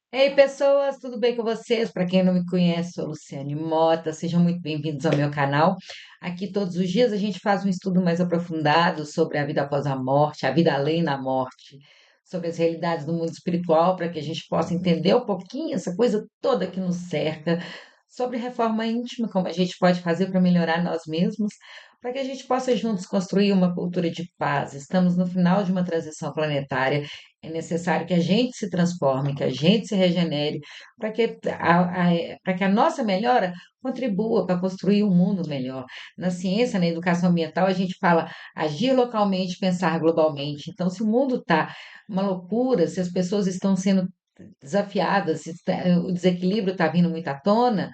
Ei, pessoas, tudo bem com vocês? Para quem não me conhece, sou Luciane Mota, sejam muito bem-vindos ao meu canal. Aqui todos os dias a gente faz um estudo mais aprofundado sobre a vida após a morte, a vida além da morte, sobre as realidades do mundo espiritual, para que a gente possa entender um pouquinho essa coisa toda que nos cerca, sobre reforma íntima, como a gente pode fazer para melhorar nós mesmos, para que a gente possa juntos construir uma cultura de paz. Estamos no final de uma transição planetária. É necessário que a gente se transforme, que a gente se regenere, para que a nossa melhora contribua para construir um mundo melhor. Na ciência, na educação ambiental, a gente fala agir localmente, pensar globalmente. Então, se o mundo está uma loucura, se as pessoas estão sendo desafiadas, o desequilíbrio está vindo muito à tona,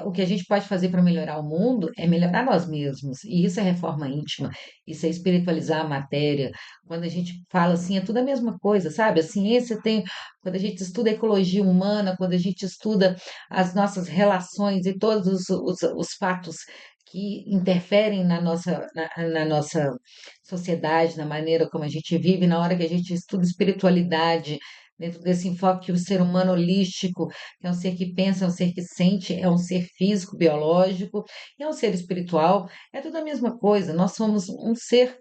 o que a gente pode fazer para melhorar o mundo é melhorar nós mesmos. E isso é reforma íntima, isso é espiritualizar a matéria. Quando a gente fala assim, é tudo a mesma coisa, sabe? A ciência tem, quando a gente estuda a ecologia humana, quando a gente estuda as nossas relações e todos os fatos que interferem na nossa sociedade, na maneira como a gente vive, na hora que a gente estuda espiritualidade, dentro desse enfoque que o ser humano holístico é um ser que pensa, é um ser que sente, é um ser físico, biológico, é um ser espiritual, é tudo a mesma coisa. Nós somos um ser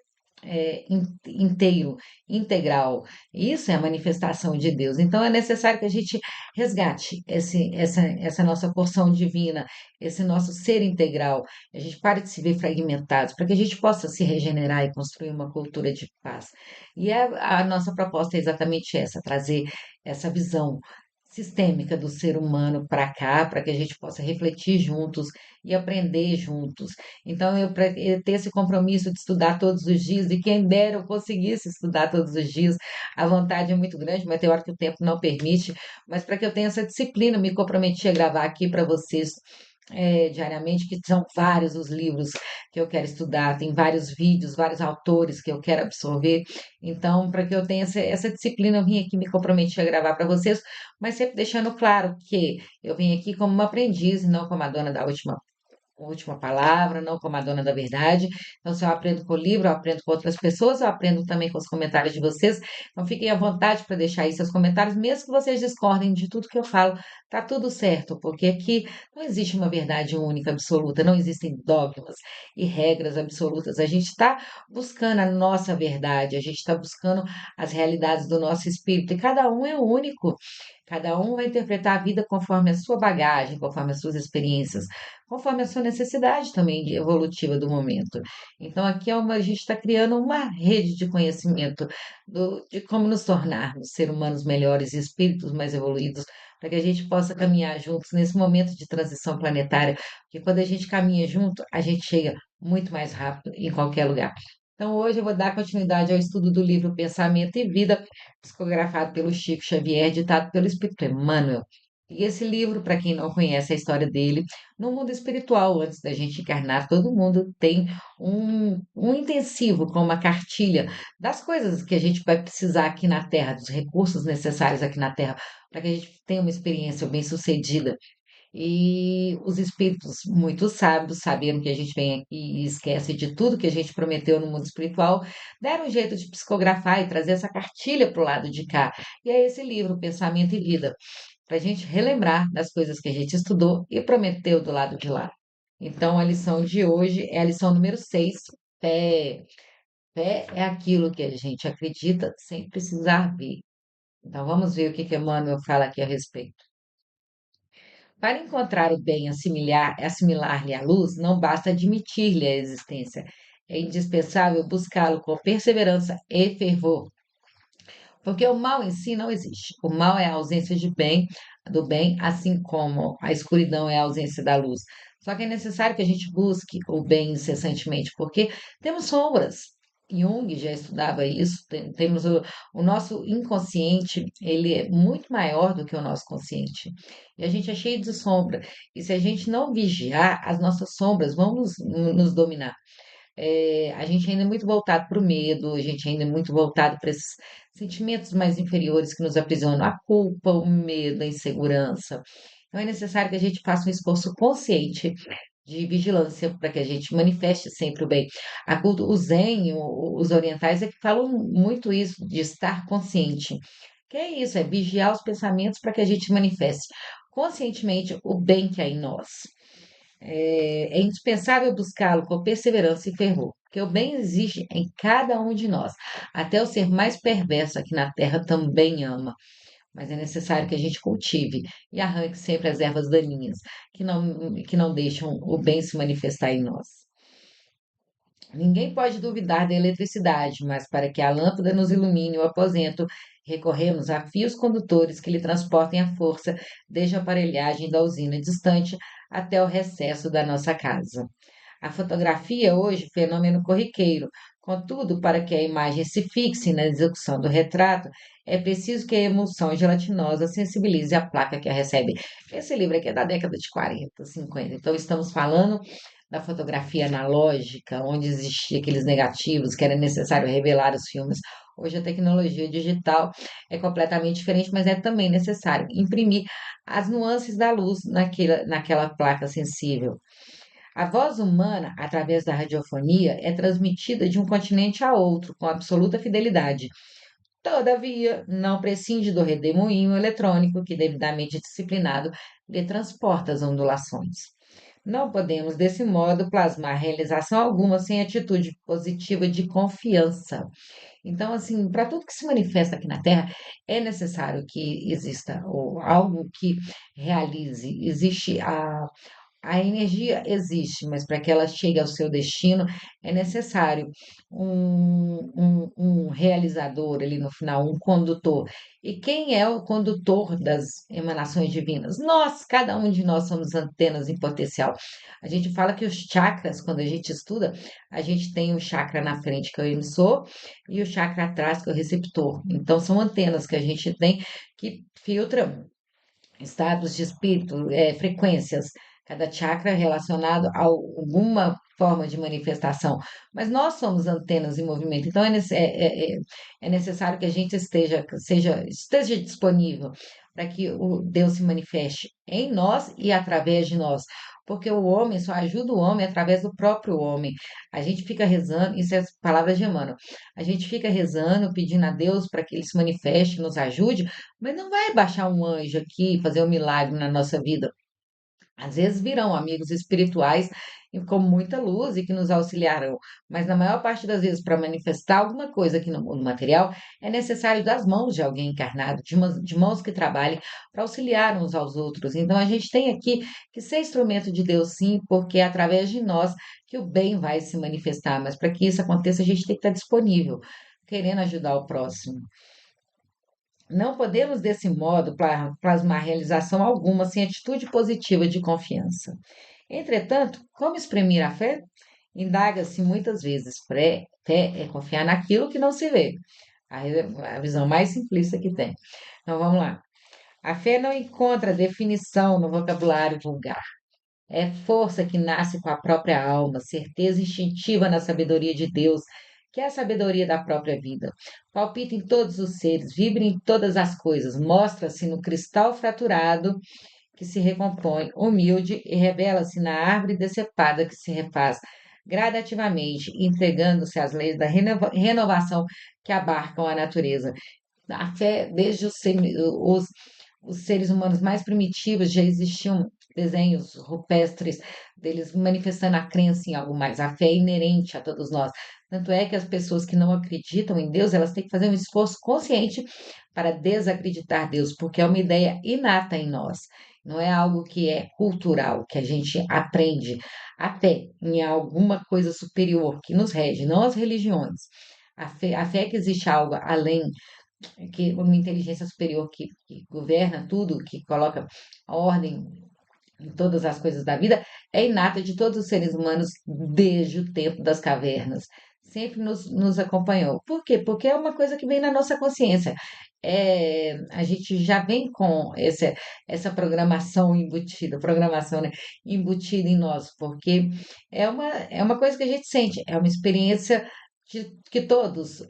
inteiro, integral. Isso é a manifestação de Deus. Então é necessário que a gente resgate essa nossa porção divina, esse nosso ser integral. A gente pare de se ver fragmentados, para que a gente possa se regenerar e construir uma cultura de paz. E a nossa proposta é exatamente essa, trazer essa visão sistêmica do ser humano para cá, para que a gente possa refletir juntos e aprender juntos. Então, para ter esse compromisso de estudar todos os dias, e quem dera eu conseguisse estudar todos os dias, a vontade é muito grande, mas tem hora que o tempo não permite, mas para que eu tenha essa disciplina, me comprometi a gravar aqui para vocês diariamente, que são vários os livros que eu quero estudar, tem vários vídeos, vários autores que eu quero absorver. Então, para que eu tenha essa disciplina, eu vim aqui me comprometi a gravar para vocês, mas sempre deixando claro que eu vim aqui como uma aprendiz e não como a dona da última palavra, não como a dona da verdade. Então, se eu aprendo com o livro, eu aprendo com outras pessoas, eu aprendo também com os comentários de vocês. Então, fiquem à vontade para deixar aí seus comentários, mesmo que vocês discordem de tudo que eu falo, tá tudo certo, porque aqui não existe uma verdade única, absoluta, não existem dogmas e regras absolutas. A gente está buscando a nossa verdade, a gente está buscando as realidades do nosso espírito, e cada um é único. Cada um vai interpretar a vida conforme a sua bagagem, conforme as suas experiências, conforme a sua necessidade também evolutiva do momento. Então, aqui a gente está criando uma rede de conhecimento de como nos tornarmos seres humanos melhores e espíritos mais evoluídos, para que a gente possa caminhar juntos nesse momento de transição planetária, porque quando a gente caminha junto, a gente chega muito mais rápido em qualquer lugar. Então, hoje eu vou dar continuidade ao estudo do livro Pensamento e Vida, psicografado pelo Chico Xavier, ditado pelo Espírito Emmanuel. E esse livro, para quem não conhece a história dele, no mundo espiritual, antes da gente encarnar, todo mundo tem um intensivo com uma cartilha das coisas que a gente vai precisar aqui na Terra, dos recursos necessários aqui na Terra, para que a gente tenha uma experiência bem-sucedida. E os espíritos muito sábios, sabendo que a gente vem aqui e esquece de tudo que a gente prometeu no mundo espiritual, deram um jeito de psicografar e trazer essa cartilha para o lado de cá. E é esse livro, Pensamento e Vida, para a gente relembrar das coisas que a gente estudou e prometeu do lado de lá. Então, a lição de hoje é a lição número 6. Fé. Fé é aquilo que a gente acredita sem precisar ver. Então, vamos ver o que Emmanuel fala aqui a respeito. Para encontrar o bem, assimilar-lhe a luz, não basta admitir-lhe a existência. É indispensável buscá-lo com perseverança e fervor. Porque o mal em si não existe. O mal é a ausência do bem, assim como a escuridão é a ausência da luz. Só que é necessário que a gente busque o bem incessantemente, porque temos sombras. Jung já estudava isso, temos o nosso inconsciente, ele é muito maior do que o nosso consciente. E a gente é cheio de sombra. E se a gente não vigiar, as nossas sombras vão nos dominar. A gente ainda é muito voltado para o medo, a gente ainda é muito voltado para esses sentimentos mais inferiores que nos aprisionam, a culpa, o medo, a insegurança. Então é necessário que a gente faça um esforço consciente de vigilância para que a gente manifeste sempre o bem. O Zen, os orientais é que falam muito isso, de estar consciente. Que é isso, é vigiar os pensamentos para que a gente manifeste conscientemente o bem que há em nós. É indispensável buscá-lo com perseverança e fervor, porque o bem existe em cada um de nós. Até o ser mais perverso aqui na terra também ama, mas é necessário que a gente cultive e arranque sempre as ervas daninhas, que não deixam o bem se manifestar em nós. Ninguém pode duvidar da eletricidade, mas para que a lâmpada nos ilumine o aposento, recorremos a fios condutores que lhe transportem a força desde a aparelhagem da usina distante até o recesso da nossa casa. A fotografia hoje, é fenômeno corriqueiro. Contudo, para que a imagem se fixe na execução do retrato, é preciso que a emulsão gelatinosa sensibilize a placa que a recebe. Esse livro aqui é da década de 40, 50. Então, estamos falando da fotografia analógica, onde existia aqueles negativos que era necessário revelar os filmes. Hoje a tecnologia digital é completamente diferente, mas é também necessário imprimir as nuances da luz naquela placa sensível. A voz humana, através da radiofonia, é transmitida de um continente a outro com absoluta fidelidade. Todavia, não prescinde do redemoinho eletrônico que, devidamente disciplinado, lhe transporta as ondulações. Não podemos, desse modo, plasmar realização alguma sem atitude positiva de confiança. Então, assim, para tudo que se manifesta aqui na Terra, é necessário que exista algo que realize. Existe a energia existe, mas para que ela chegue ao seu destino é necessário um realizador ali no final, um condutor. E quem é o condutor das emanações divinas? Nós, cada um de nós somos antenas em potencial. A gente fala que os chakras, quando a gente estuda, a gente tem o chakra na frente, que é o emissor, e o chakra atrás, que é o receptor. Então, são antenas que a gente tem que filtram estados de espírito, frequências, cada chakra é relacionado a alguma forma de manifestação, mas nós somos antenas em movimento, então é necessário que a gente esteja disponível para que o Deus se manifeste em nós e através de nós, porque o homem só ajuda o homem através do próprio homem. A gente fica rezando, isso é as palavras de Emmanuel, a gente fica rezando, pedindo a Deus para que ele se manifeste, nos ajude, mas não vai baixar um anjo aqui, fazer um milagre na nossa vida. Às vezes virão amigos espirituais com muita luz e que nos auxiliarão, mas na maior parte das vezes, para manifestar alguma coisa aqui no mundo material, é necessário das mãos de alguém encarnado, de mãos que trabalhem para auxiliar uns aos outros. Então a gente tem aqui que ser instrumento de Deus, sim, porque é através de nós que o bem vai se manifestar, mas para que isso aconteça, a gente tem que estar disponível, querendo ajudar o próximo. Não podemos, desse modo, plasmar realização alguma sem atitude positiva de confiança. Entretanto, como exprimir a fé? Indaga-se muitas vezes. Fé é confiar naquilo que não se vê. A visão mais simplista que tem. Então vamos lá. A fé não encontra definição no vocabulário vulgar. É força que nasce com a própria alma, certeza instintiva na sabedoria de Deus, que é a sabedoria da própria vida. Palpita em todos os seres, vibra em todas as coisas, mostra-se no cristal fraturado que se recompõe, humilde, e revela-se na árvore decepada que se refaz gradativamente, entregando-se às leis da renovação que abarcam a natureza. A fé, desde os seres humanos mais primitivos, já existiam desenhos rupestres deles manifestando a crença em algo mais. A fé é inerente a todos nós. Tanto é que as pessoas que não acreditam em Deus, elas têm que fazer um esforço consciente para desacreditar Deus, porque é uma ideia inata em nós. Não é algo que é cultural, que a gente aprende. A fé em alguma coisa superior que nos rege, não as religiões. A fé é que existe algo além, que uma inteligência superior que governa tudo, que coloca ordem em todas as coisas da vida, é inata de todos os seres humanos desde o tempo das cavernas. Sempre nos acompanhou. Por quê? Porque é uma coisa que vem na nossa consciência. A gente já vem com essa programação, né, embutida em nós, porque é uma coisa que a gente sente, é uma experiência que todos.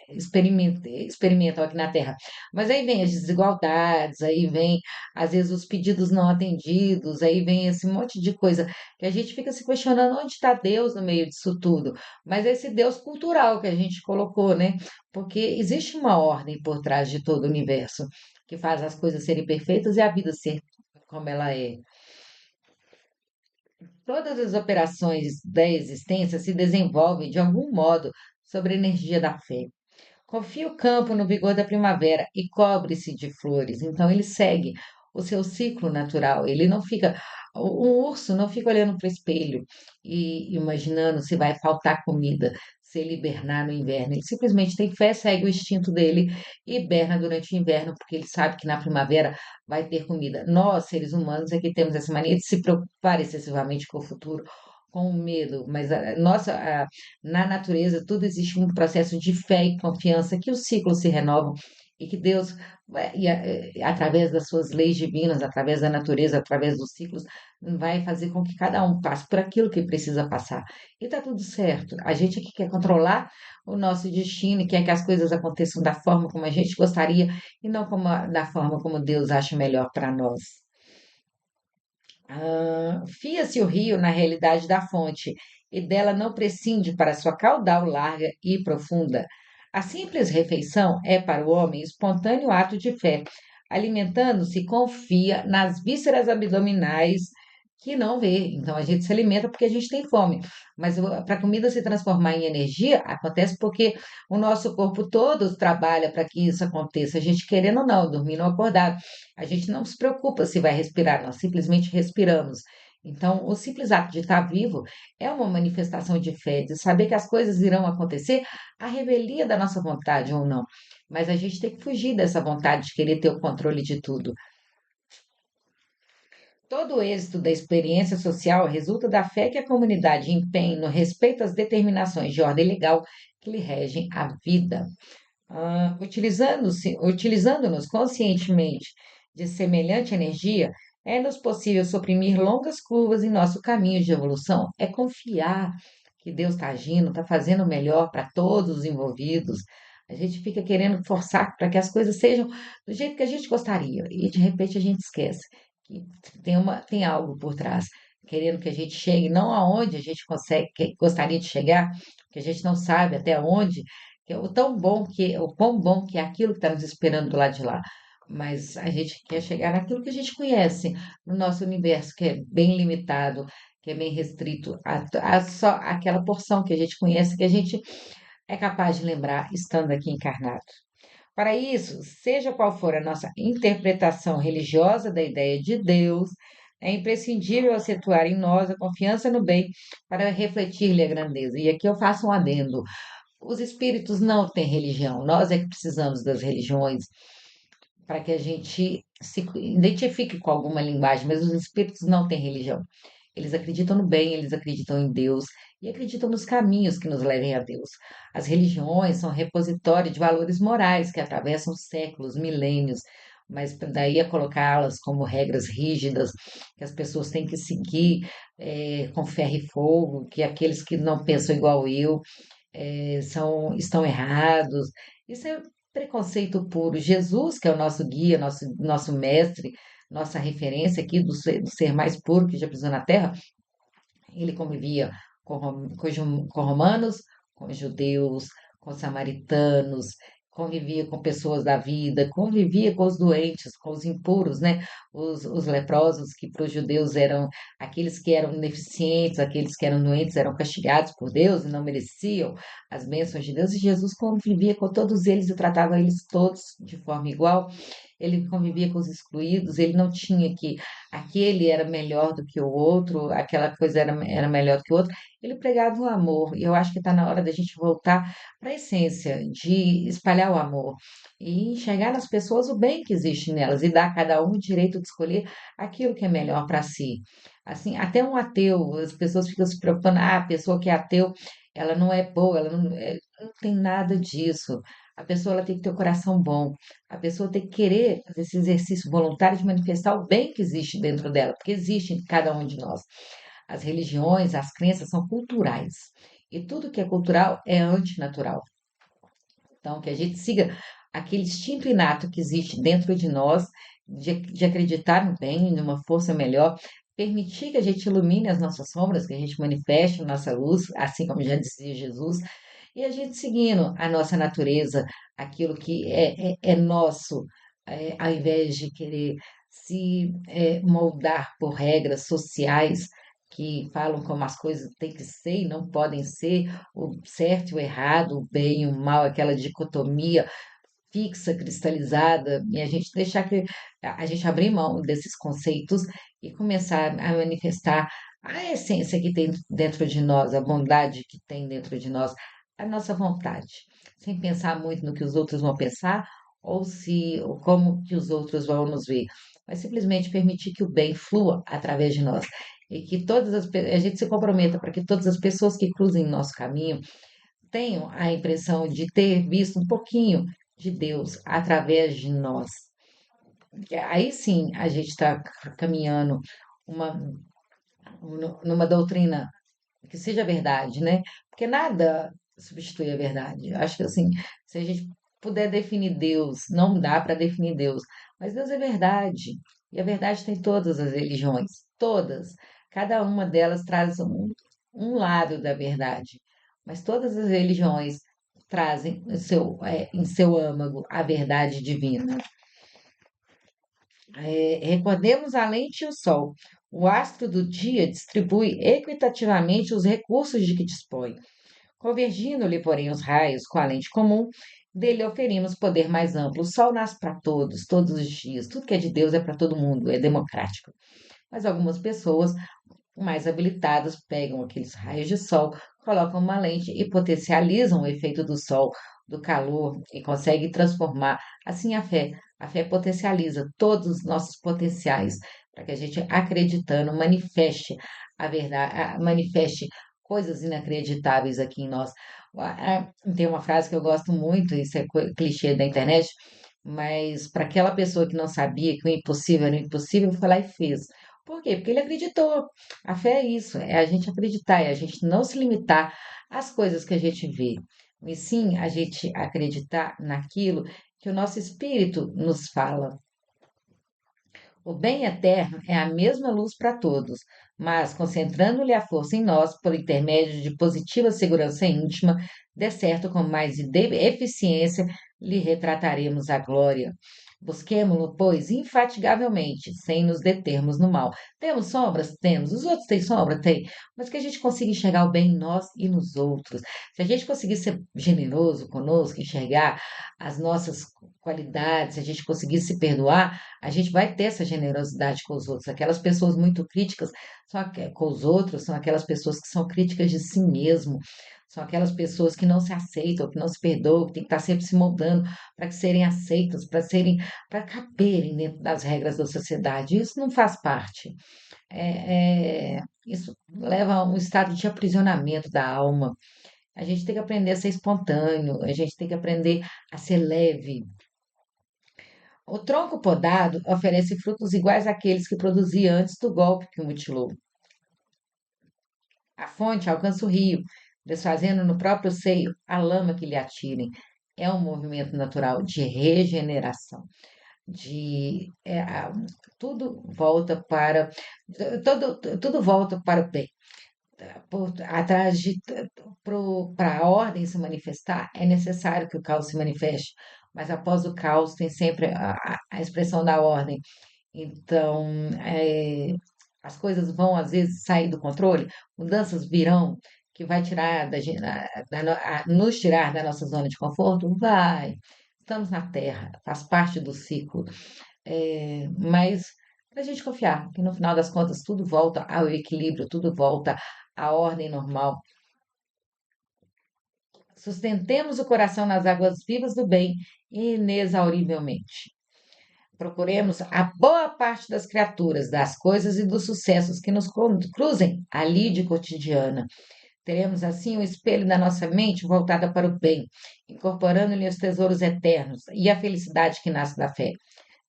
experimentam aqui na Terra. Mas aí vem as desigualdades, aí vem, às vezes, os pedidos não atendidos, aí vem esse monte de coisa que a gente fica se questionando onde está Deus no meio disso tudo. Mas esse Deus cultural que a gente colocou, né? Porque existe uma ordem por trás de todo o universo que faz as coisas serem perfeitas e a vida ser como ela é. Todas as operações da existência se desenvolvem de algum modo sobre a energia da fé. Confia o campo no vigor da primavera e cobre-se de flores. Então ele segue o seu ciclo natural. Ele não fica. Um urso não fica olhando para o espelho e imaginando se vai faltar comida, se ele hibernar no inverno. Ele simplesmente tem fé, segue o instinto dele e hiberna durante o inverno, porque ele sabe que na primavera vai ter comida. Nós, seres humanos, é que temos essa mania de se preocupar excessivamente com o futuro, com o medo, mas na natureza, tudo existe um processo de fé e confiança que os ciclos se renovam e que Deus, através das suas leis divinas, através da natureza, através dos ciclos, vai fazer com que cada um passe por aquilo que precisa passar. E está tudo certo. A gente aqui quer controlar o nosso destino e quer que as coisas aconteçam da forma como a gente gostaria e não da forma como Deus acha melhor para nós. Fia-se o rio na realidade da fonte, e dela não prescinde para sua caudal larga e profunda. A simples refeição é para o homem espontâneo ato de fé. Alimentando-se, confia nas vísceras abdominais que não vê. Então a gente se alimenta porque a gente tem fome. Mas para a comida se transformar em energia, acontece porque o nosso corpo todo trabalha para que isso aconteça. A gente querendo ou não, dormindo ou acordado. A gente não se preocupa se vai respirar, nós simplesmente respiramos. Então, o simples ato de estar vivo é uma manifestação de fé, de saber que as coisas irão acontecer à revelia da nossa vontade ou não. Mas a gente tem que fugir dessa vontade de querer ter o controle de tudo. Todo o êxito da experiência social resulta da fé que a comunidade empenha no respeito às determinações de ordem legal que lhe regem a vida. Utilizando-nos conscientemente de semelhante energia, é-nos possível suprimir longas curvas em nosso caminho de evolução. É confiar que Deus está agindo, está fazendo o melhor para todos os envolvidos. A gente fica querendo forçar para que as coisas sejam do jeito que a gente gostaria, e de repente a gente esquece que tem algo por trás, querendo que a gente chegue não aonde a gente consegue, gostaria de chegar, que a gente não sabe até onde, que é o quão bom que é aquilo que está nos esperando do lado de lá. Mas a gente quer chegar naquilo que a gente conhece, no nosso universo, que é bem limitado, que é bem restrito a só aquela porção que a gente conhece, que a gente é capaz de lembrar estando aqui encarnado. Para isso, seja qual for a nossa interpretação religiosa da ideia de Deus, é imprescindível acentuar em nós a confiança no bem para refletir-lhe a grandeza. E aqui eu faço um adendo. Os espíritos não têm religião, nós é que precisamos das religiões para que a gente se identifique com alguma linguagem, mas os espíritos não têm religião. Eles acreditam no bem, eles acreditam em Deus e acreditam nos caminhos que nos levem a Deus. As religiões são repositório de valores morais que atravessam séculos, milênios, mas daí a colocá-las como regras rígidas que as pessoas têm que seguir com ferro e fogo, que aqueles que não pensam igual eu estão errados. Isso é preconceito puro. Jesus, que é o nosso guia, nosso mestre, nossa referência aqui do ser mais puro que já pisou na Terra, ele convivia com romanos, com judeus, com samaritanos, convivia com pessoas da vida, convivia com os doentes, com os impuros, né? Os leprosos, que para os judeus eram aqueles que eram deficientes, aqueles que eram doentes, eram castigados por Deus e não mereciam as bênçãos de Deus. E Jesus convivia com todos eles e tratava eles todos de forma igual. Ele convivia com os excluídos, ele não tinha que aquele era melhor do que o outro, aquela coisa era melhor do que o outro. Ele pregava o amor, e eu acho que está na hora da gente voltar para a essência de espalhar o amor e enxergar nas pessoas o bem que existe nelas e dar a cada um o direito de escolher aquilo que é melhor para si. Assim, até um ateu, as pessoas ficam se preocupando, a pessoa que é ateu, ela não é boa, ela não tem nada disso. A pessoa ela tem que ter o coração bom. A pessoa tem que querer fazer esse exercício voluntário de manifestar o bem que existe dentro dela, porque existe em cada um de nós. As religiões, as crenças são culturais. E tudo que é cultural é antinatural. Então, que a gente siga aquele instinto inato que existe dentro de nós, de acreditar no bem, numa força melhor, permitir que a gente ilumine as nossas sombras, que a gente manifeste a nossa luz, assim como já dizia Jesus, e a gente seguindo a nossa natureza, aquilo que é nosso, ao invés de querer se moldar por regras sociais que falam como as coisas têm que ser e não podem ser, o certo e o errado, o bem e o mal, aquela dicotomia fixa, cristalizada, e a gente deixar que a gente abrir mão desses conceitos e começar a manifestar a essência que tem dentro de nós, a bondade que tem dentro de nós, a nossa vontade, sem pensar muito no que os outros vão pensar ou como que os outros vão nos ver, mas simplesmente permitir que o bem flua através de nós e que a gente se comprometa para que todas as pessoas que cruzem nosso caminho tenho a impressão de ter visto um pouquinho de Deus através de nós. Aí sim a gente está caminhando uma, numa doutrina que seja verdade, né? Porque nada substitui a verdade. Acho que assim, se a gente puder definir Deus, não dá para definir Deus, mas Deus é verdade. E a verdade tem todas as religiões, todas. Cada uma delas traz um lado da verdade, mas todas as religiões trazem em seu âmago a verdade divina. Recordemos a lente e o sol. O astro do dia distribui equitativamente os recursos de que dispõe. Convergindo-lhe, porém, os raios com a lente comum, dele oferimos poder mais amplo. O sol nasce para todos, todos os dias. Tudo que é de Deus é para todo mundo, é democrático. Mas algumas pessoas mais habilitadas pegam aqueles raios de sol, colocam uma lente e potencializam o efeito do sol, do calor, e conseguem transformar assim a fé. A fé potencializa todos os nossos potenciais para que a gente, acreditando, manifeste a verdade, manifeste coisas inacreditáveis aqui em nós. Tem uma frase que eu gosto muito, isso é clichê da internet, mas para aquela pessoa que não sabia que o impossível era impossível, foi lá e fez. Por quê? Porque ele acreditou. A fé é isso, é a gente acreditar, é a gente não se limitar às coisas que a gente vê, e sim a gente acreditar naquilo que o nosso espírito nos fala. O bem eterno é a mesma luz para todos, mas concentrando-lhe a força em nós por intermédio de positiva segurança íntima, de certo com mais eficiência lhe retrataremos a glória. Busquemo-lo, pois, infatigavelmente, sem nos determos no mal. Temos sombras? Temos. Os outros têm sombra? Tem. Mas que a gente consiga enxergar o bem em nós e nos outros. Se a gente conseguir ser generoso conosco, enxergar as nossas qualidades, se a gente conseguir se perdoar, a gente vai ter essa generosidade com os outros. Aquelas pessoas muito críticas com os outros são aquelas pessoas que são críticas de si mesmo, são aquelas pessoas que não se aceitam, que não se perdoam, que tem que estar sempre se moldando para que serem aceitas, para caberem dentro das regras da sociedade. Isso não faz parte. Isso leva a um estado de aprisionamento da alma. A gente tem que aprender a ser espontâneo, a gente tem que aprender a ser leve. O tronco podado oferece frutos iguais àqueles que produzia antes do golpe que o mutilou. A fonte alcança o rio, desfazendo no próprio seio a lama que lhe atirem. É um movimento natural de regeneração, de tudo volta para tudo volta para o bem. Atrás de para a ordem se manifestar é necessário que o caos se manifeste, mas após o caos tem sempre a expressão da ordem. Então, as coisas vão às vezes sair do controle, mudanças virão que vai tirar nos tirar da nossa zona de conforto? Vai. Estamos na Terra, faz parte do ciclo. Mas para a gente confiar que no final das contas tudo volta ao equilíbrio, tudo volta à ordem normal. Sustentemos o coração nas águas vivas do bem inexaurivelmente. Procuremos a boa parte das criaturas, das coisas e dos sucessos que nos cruzem ali de cotidiana. Teremos assim o espelho da nossa mente voltada para o bem, incorporando-lhe os tesouros eternos e a felicidade que nasce da fé.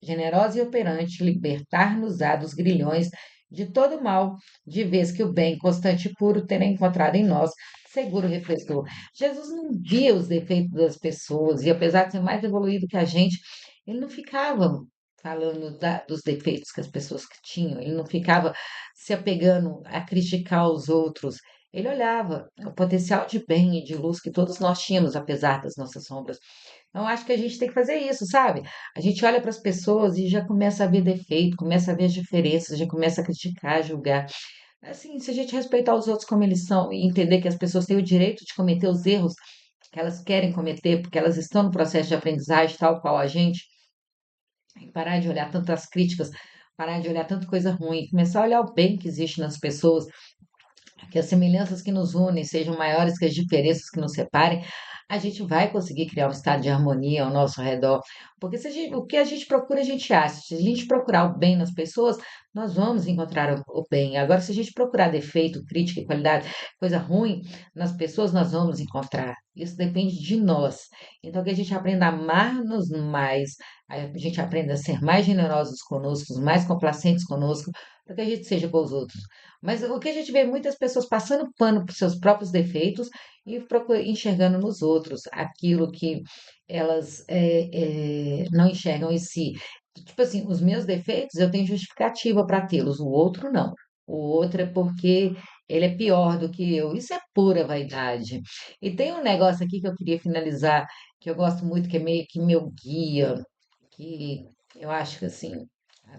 Generosa e operante, libertar-nos-á dos grilhões de todo mal, de vez que o bem constante e puro terá encontrado em nós seguro refletor. Jesus não via os defeitos das pessoas, e apesar de ser mais evoluído que a gente, ele não ficava falando dos defeitos que as pessoas que tinham, ele não ficava se apegando a criticar os outros. Ele olhava o potencial de bem e de luz que todos nós tínhamos, apesar das nossas sombras. Então, acho que a gente tem que fazer isso, sabe? A gente olha para as pessoas e já começa a ver defeito, começa a ver as diferenças, já começa a criticar, julgar. Assim, se a gente respeitar os outros como eles são e entender que as pessoas têm o direito de cometer os erros que elas querem cometer, porque elas estão no processo de aprendizagem, tal qual a gente, e parar de olhar tantas críticas, parar de olhar tanta coisa ruim, começar a olhar o bem que existe nas pessoas, que as semelhanças que nos unem sejam maiores que as diferenças que nos separem, a gente vai conseguir criar um estado de harmonia ao nosso redor. Porque se o que a gente procura, a gente acha. Se a gente procurar o bem nas pessoas, nós vamos encontrar o bem. Agora, se a gente procurar defeito, crítica e qualidade, coisa ruim nas pessoas, nós vamos encontrar. Isso depende de nós. Então, que a gente aprenda a amar-nos mais, a gente aprenda a ser mais generosos conosco, mais complacentes conosco, para que a gente seja com os outros. Mas o que a gente vê muitas pessoas passando pano para os seus próprios defeitos e enxergando nos outros aquilo que elas não enxergam em si. Tipo assim, os meus defeitos eu tenho justificativa para tê-los, o outro não. O outro é porque ele é pior do que eu. Isso é pura vaidade. E tem um negócio aqui que eu queria finalizar, que eu gosto muito, que é meio que meu guia, que eu acho que assim,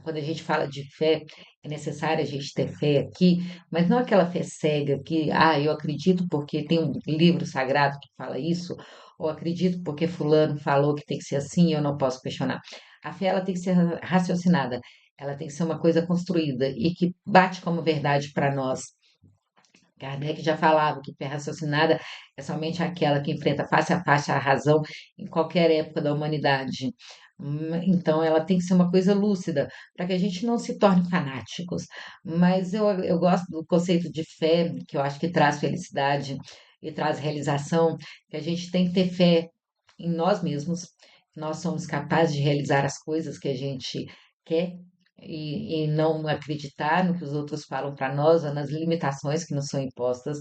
quando a gente fala de fé, é necessário a gente ter fé aqui, mas não aquela fé cega que, eu acredito porque tem um livro sagrado que fala isso, ou acredito porque fulano falou que tem que ser assim e eu não posso questionar. A fé ela tem que ser raciocinada, ela tem que ser uma coisa construída e que bate como verdade para nós. Kardec já falava que fé raciocinada é somente aquela que enfrenta face a face a razão em qualquer época da humanidade. Então, ela tem que ser uma coisa lúcida, para que a gente não se torne fanáticos. Mas eu gosto do conceito de fé, que eu acho que traz felicidade e traz realização, que a gente tem que ter fé em nós mesmos, que nós somos capazes de realizar as coisas que a gente quer e não acreditar no que os outros falam para nós ou nas limitações que nos são impostas.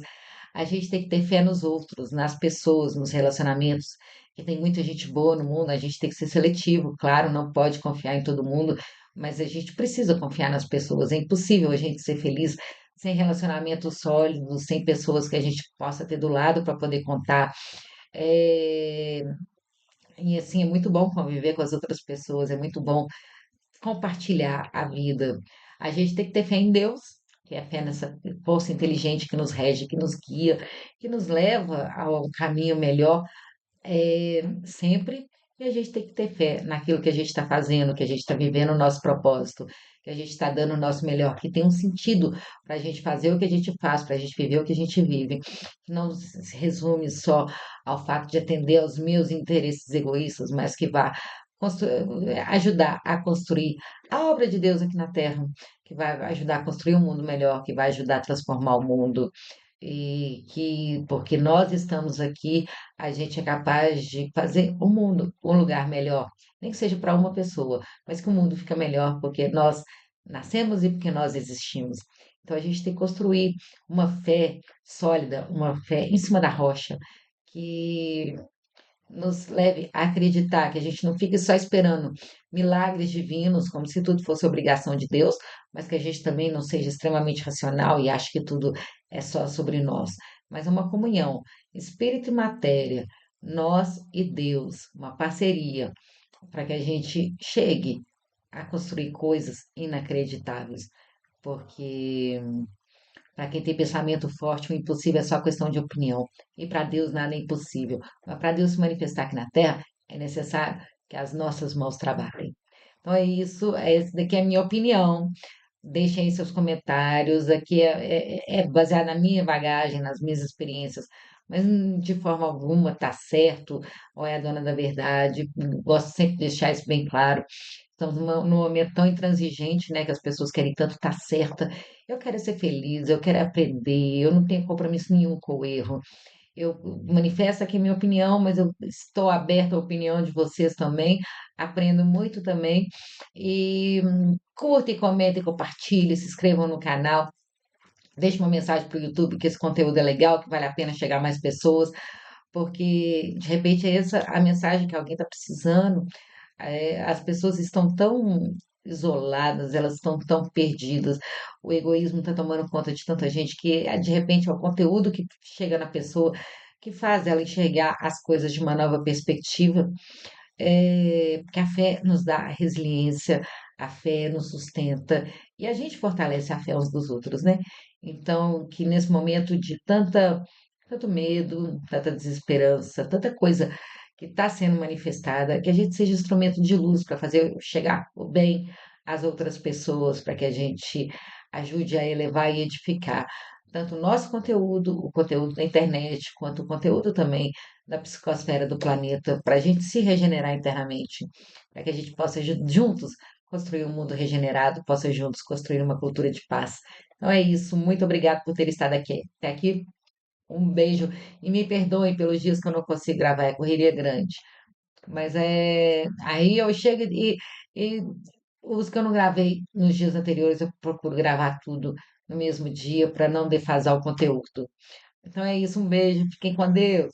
A gente tem que ter fé nos outros, nas pessoas, nos relacionamentos, que tem muita gente boa no mundo, a gente tem que ser seletivo, claro, não pode confiar em todo mundo, mas a gente precisa confiar nas pessoas. É impossível a gente ser feliz sem relacionamentos sólidos, sem pessoas que a gente possa ter do lado para poder contar. É, E assim, é muito bom conviver com as outras pessoas, é muito bom compartilhar a vida. A gente tem que ter fé em Deus, que é a fé nessa força inteligente que nos rege, que nos guia, que nos leva ao caminho melhor, sempre. E a gente tem que ter fé naquilo que a gente está fazendo, que a gente está vivendo o nosso propósito, que a gente está dando o nosso melhor, que tem um sentido para a gente fazer o que a gente faz, para a gente viver o que a gente vive, que não se resume só ao fato de atender aos meus interesses egoístas, mas que vá ajudar a construir a obra de Deus aqui na Terra, que vai ajudar a construir um mundo melhor, que vai ajudar a transformar o mundo. E que, porque nós estamos aqui, a gente é capaz de fazer o mundo um lugar melhor, nem que seja para uma pessoa, mas que o mundo fica melhor porque nós nascemos e porque nós existimos. Então a gente tem que construir uma fé sólida, uma fé em cima da rocha, que nos leve a acreditar, que a gente não fique só esperando milagres divinos, como se tudo fosse obrigação de Deus, mas que a gente também não seja extremamente racional e ache que tudo é só sobre nós. Mas é uma comunhão, espírito e matéria, nós e Deus, uma parceria, para que a gente chegue a construir coisas inacreditáveis, porque para quem tem pensamento forte, o impossível é só questão de opinião. E para Deus nada é impossível. Mas para Deus se manifestar aqui na Terra, é necessário que as nossas mãos trabalhem. Então é isso, essa daqui é a minha opinião. Deixem aí seus comentários. Aqui é baseado na minha bagagem, nas minhas experiências, mas de forma alguma está certo ou é a dona da verdade. Gosto sempre de deixar isso bem claro. Estamos num momento tão intransigente, né, que as pessoas querem tanto estar certa. Eu quero ser feliz, eu quero aprender, eu não tenho compromisso nenhum com o erro. Eu manifesto aqui a minha opinião, mas eu estou aberta à opinião de vocês também. Aprendo muito também. E curtem, comentem, compartilhem, se inscrevam no canal. Deixe uma mensagem para o YouTube que esse conteúdo é legal, que vale a pena chegar a mais pessoas, porque de repente é essa a mensagem que alguém está precisando. As pessoas estão tão isoladas, elas estão tão perdidas, o egoísmo está tomando conta de tanta gente que, de repente, é o conteúdo que chega na pessoa que faz ela enxergar as coisas de uma nova perspectiva, porque a fé nos dá resiliência, a fé nos sustenta e a gente fortalece a fé uns dos outros, né? Então, que nesse momento de tanto medo, tanta desesperança, tanta coisa que está sendo manifestada, que a gente seja instrumento de luz para fazer chegar o bem às outras pessoas, para que a gente ajude a elevar e edificar tanto o nosso conteúdo, o conteúdo da internet, quanto o conteúdo também da psicosfera do planeta, para a gente se regenerar internamente, para que a gente possa juntos construir um mundo regenerado, possa juntos construir uma cultura de paz. Então é isso. Muito obrigado por ter estado aqui até aqui. Um beijo e me perdoem pelos dias que eu não consigo gravar, é correria grande. Mas aí eu chego e os que eu não gravei nos dias anteriores, eu procuro gravar tudo no mesmo dia para não defasar o conteúdo. Então é isso, um beijo, fiquem com Deus.